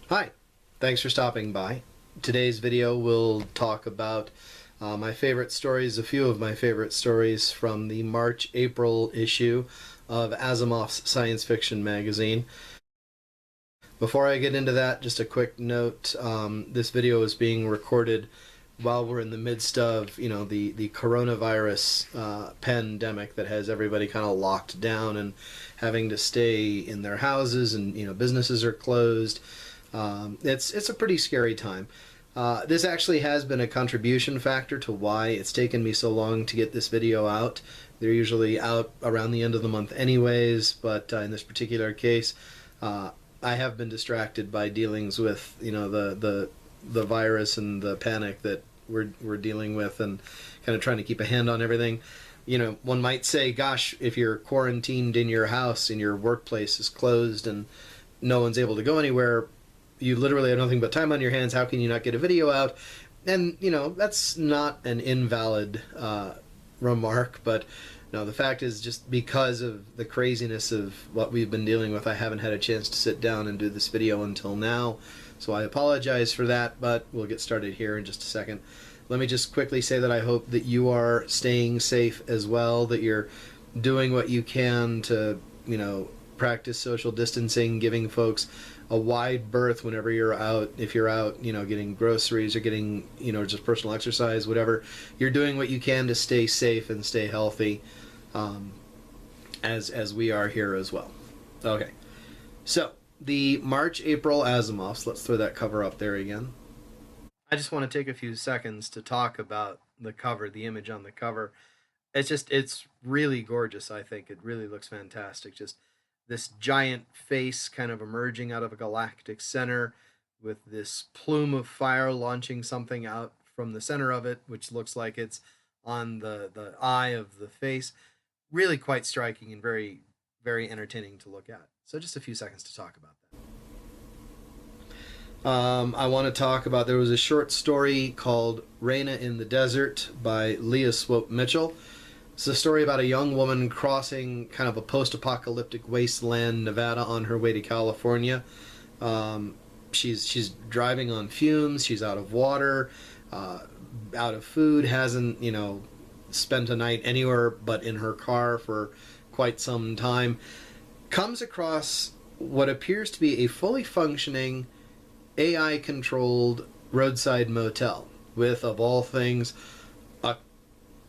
Hi, thanks for stopping by. Today's video will talk about my favorite stories, a few of my favorite stories from the March-April issue of Asimov's science fiction magazine. Before I get into that, just a quick note, this video is being recorded while we're in the midst of, the coronavirus pandemic that has everybody kind of locked down and having to stay in their houses, and businesses are closed. It's a pretty scary time. This actually has been a contribution factor to why it's taken me so long to get this video out. They're usually out around the end of the month anyways, but in this particular case, I have been distracted by dealings with the virus and the panic that we're dealing with, and kind of trying to keep a hand on everything. One might say, gosh, if you're quarantined in your house and your workplace is closed and no one's able to go anywhere, you literally have nothing but time on your hands. How can you not get a video out? And that's not an invalid remark, but no, the fact is, just because of the craziness of what we've been dealing with, I haven't had a chance to sit down and do this video until now. So I apologize for that, but we'll get started here in just a second. Let me just quickly say that I hope that you are staying safe as well, that you're doing what you can to, practice social distancing, giving folks a wide berth whenever you're out. If you're out, getting groceries or getting, just personal exercise, whatever, you're doing what you can to stay safe and stay healthy, as we are here as well. Okay, so the March-April Asimovs, let's throw that cover up there again. I just want to take a few seconds to talk about the cover, the image on the cover. It's really gorgeous, I think. It really looks fantastic. Just this giant face kind of emerging out of a galactic center, with this plume of fire launching something out from the center of it, which looks like it's on the eye of the face. Really quite striking and very, very entertaining to look at. So just a few seconds to talk about that. I want to talk about, there was a short story called Raina in the Desert by Leah Swope Mitchell. It's a story about a young woman crossing kind of a post-apocalyptic wasteland, Nevada, on her way to California. She's driving on fumes. She's out of water, out of food. Hasn't spent a night anywhere but in her car for quite some time. Comes across what appears to be a fully functioning, AI-controlled roadside motel with, of all things, a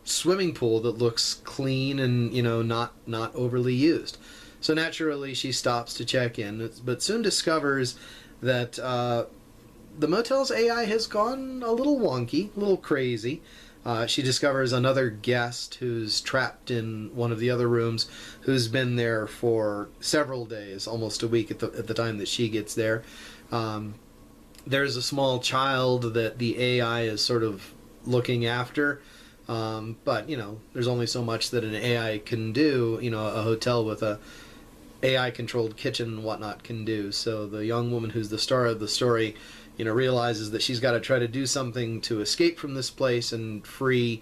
swimming pool that looks clean and not overly used. So naturally she stops to check in, but soon discovers that the motel's AI has gone a little wonky, a little crazy. She discovers another guest who's trapped in one of the other rooms, who's been there for several days, almost a week at the time that she gets there. There's a small child that the AI is sort of looking after. But there's only so much that an AI can do, a hotel with a AI-controlled kitchen and whatnot can do. So the young woman who's the star of the story, realizes that she's got to try to do something to escape from this place and free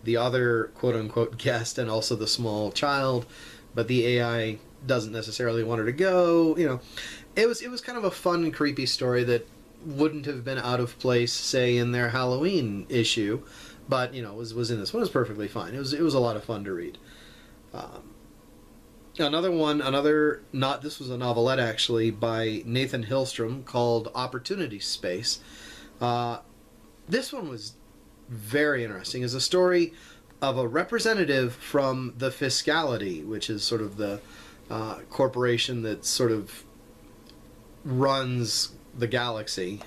the other quote-unquote guest and also the small child. But the AI doesn't necessarily want her to go. It was kind of a fun, creepy story that wouldn't have been out of place, say, in their Halloween issue. But was in this one. It was perfectly fine. It was a lot of fun to read. This was a novelette actually by Nathan Hillstrom called Opportunity Space. This one was very interesting. It's a story of a representative from the Fiscality, which is sort of the corporation that sort of runs the galaxy.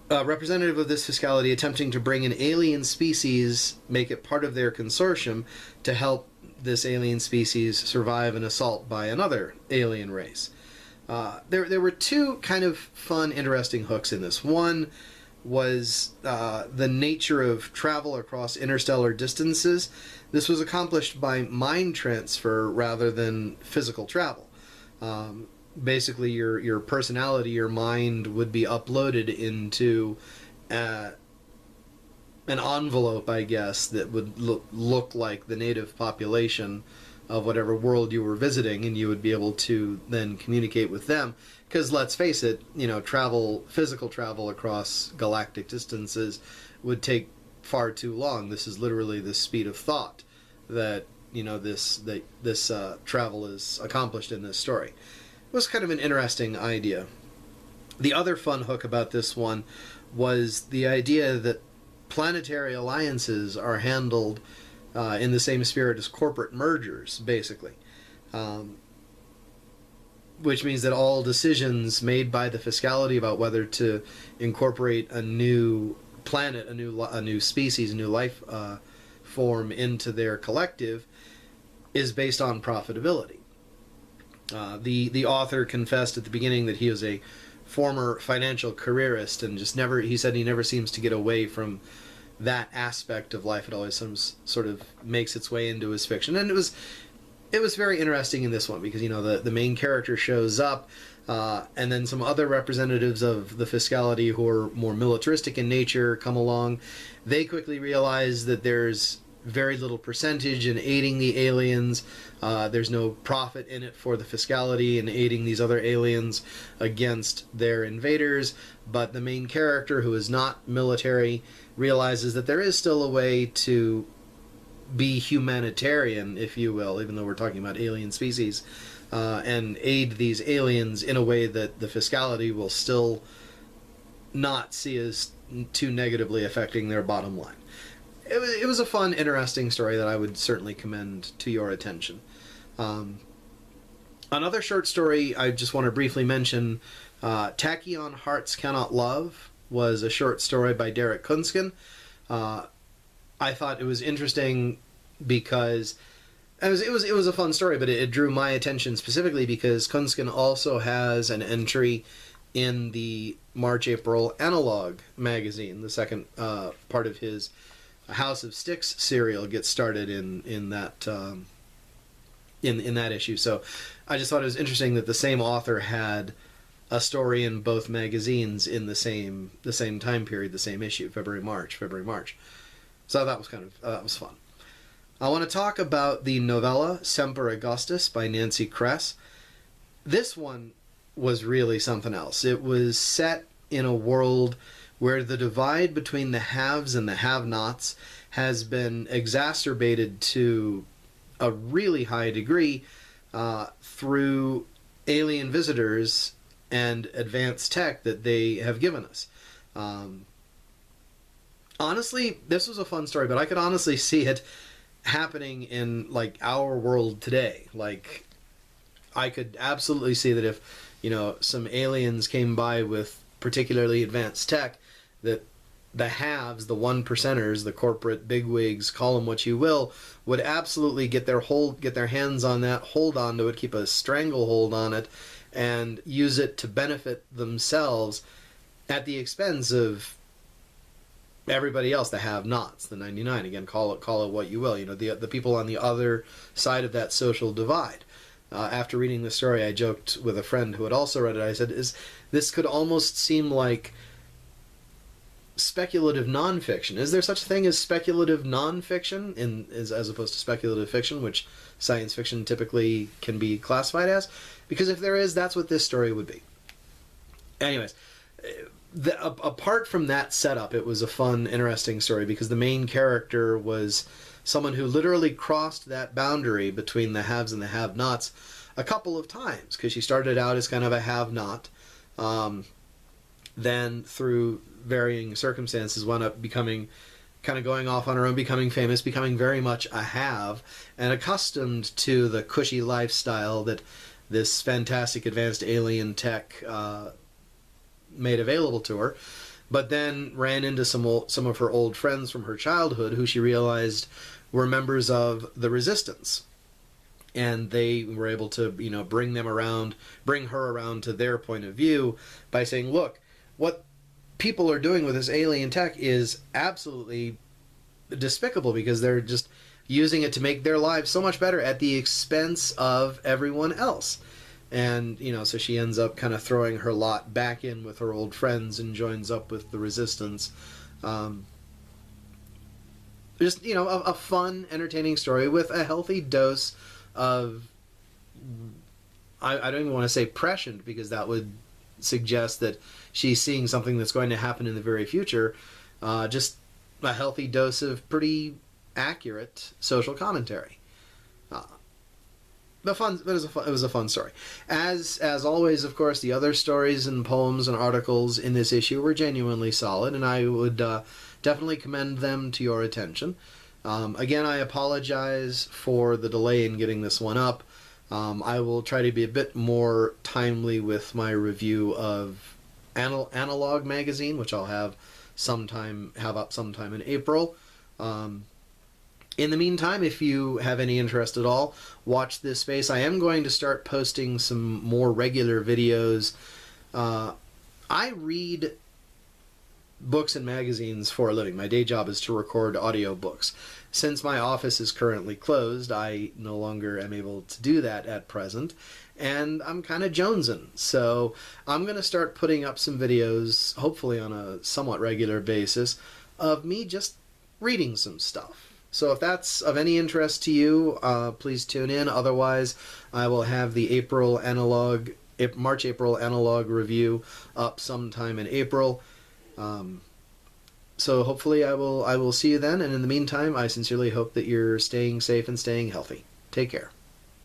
A representative of this Fiscality attempting to bring an alien species, make it part of their consortium to help this alien species survive an assault by another alien race. There were two kind of fun, interesting hooks in this. One was the nature of travel across interstellar distances. This was accomplished by mind transfer rather than physical travel. Basically, your personality, your mind would be uploaded into an envelope, I guess, that would look like the native population of whatever world you were visiting, and you would be able to then communicate with them. Because let's face it, physical travel across galactic distances would take far too long. This is literally the speed of thought that this travel is accomplished in this story. It was kind of an interesting idea. The other fun hook about this one was the idea that planetary alliances are handled in the same spirit as corporate mergers, basically. Which means that all decisions made by the Fiscality about whether to incorporate a new planet, a new species, a new life form into their collective is based on profitability. The author confessed at the beginning that he was a former financial careerist, and he said he never seems to get away from that aspect of life. It always sort of makes its way into his fiction, and it was very interesting in this one because the main character shows up, and then some other representatives of the Fiscality who are more militaristic in nature come along. They quickly realize that there's very little percentage in aiding the aliens. There's no profit in it for the Fiscality in aiding these other aliens against their invaders. But the main character, who is not military, realizes that there is still a way to be humanitarian, if you will, even though we're talking about alien species, and aid these aliens in a way that the Fiscality will still not see as too negatively affecting their bottom line. It was a fun, interesting story that I would certainly commend to your attention. Another short story I just want to briefly mention, Tachyon Hearts Cannot Love, was a short story by Derek Kunskin. I thought it was interesting because it was a fun story, but it drew my attention specifically because Kunskin also has an entry in the MarApr Analog magazine. The second part of his House of Sticks serial gets started in that in that issue. So I just thought it was interesting that the same author had a story in both magazines in the same time period, the same issue, February March. So that was that was fun. I want to talk about the novella Semper Augustus by Nancy Kress. This one was really something else. It was set in a world where the divide between the haves and the have-nots has been exacerbated to a really high degree through alien visitors and advanced tech that they have given us. Honestly, this was a fun story, but I could honestly see it happening in our world today. I could absolutely see that if some aliens came by with particularly advanced tech, that the haves, the one percenters, the corporate bigwigs, call them what you will, would absolutely get their hands on that, hold on to it, keep a stranglehold on it, and use it to benefit themselves at the expense of everybody else, the have-nots, the 99. Again, call it what you will. The people on the other side of that social divide. After reading the story, I joked with a friend who had also read it. I said, this could almost seem like speculative nonfiction. Is there such a thing as speculative nonfiction as opposed to speculative fiction, which science fiction typically can be classified as? Because if there is, that's what this story would be. Anyways, apart from that setup, it was a fun, interesting story because the main character was someone who literally crossed that boundary between the haves and the have-nots a couple of times, because she started out as kind of a have-not, then through varying circumstances wound up becoming, kind of going off on her own, becoming famous, becoming very much a have, and accustomed to the cushy lifestyle that this fantastic advanced alien tech made available to her, but then ran into some of her old friends from her childhood who she realized were members of the Resistance, and they were able to bring her around to their point of view by saying, look, what people are doing with this alien tech is absolutely despicable because they're just using it to make their lives so much better at the expense of everyone else. And, so she ends up kind of throwing her lot back in with her old friends and joins up with the Resistance. Just, a fun, entertaining story with a healthy dose of, I don't even want to say prescient, because that would suggest that she's seeing something that's going to happen in the very future. Just a healthy dose of pretty accurate social commentary. It was a fun story. As always, of course, the other stories and poems and articles in this issue were genuinely solid, and I would definitely commend them to your attention. Again, I apologize for the delay in getting this one up. I will try to be a bit more timely with my review of Analog magazine, which I'll have up sometime in April. In the meantime, if you have any interest at all, watch this space. I am going to start posting some more regular videos. I read books and magazines for a living. My day job is to record audiobooks. Since my office is currently closed, I no longer am able to do that at present, and I'm kind of jonesing. So I'm going to start putting up some videos, hopefully on a somewhat regular basis, of me just reading some stuff. So if that's of any interest to you, please tune in. Otherwise, I will have the March-April analog review up sometime in April. So hopefully I will see you then. And in the meantime, I sincerely hope that you're staying safe and staying healthy. Take care.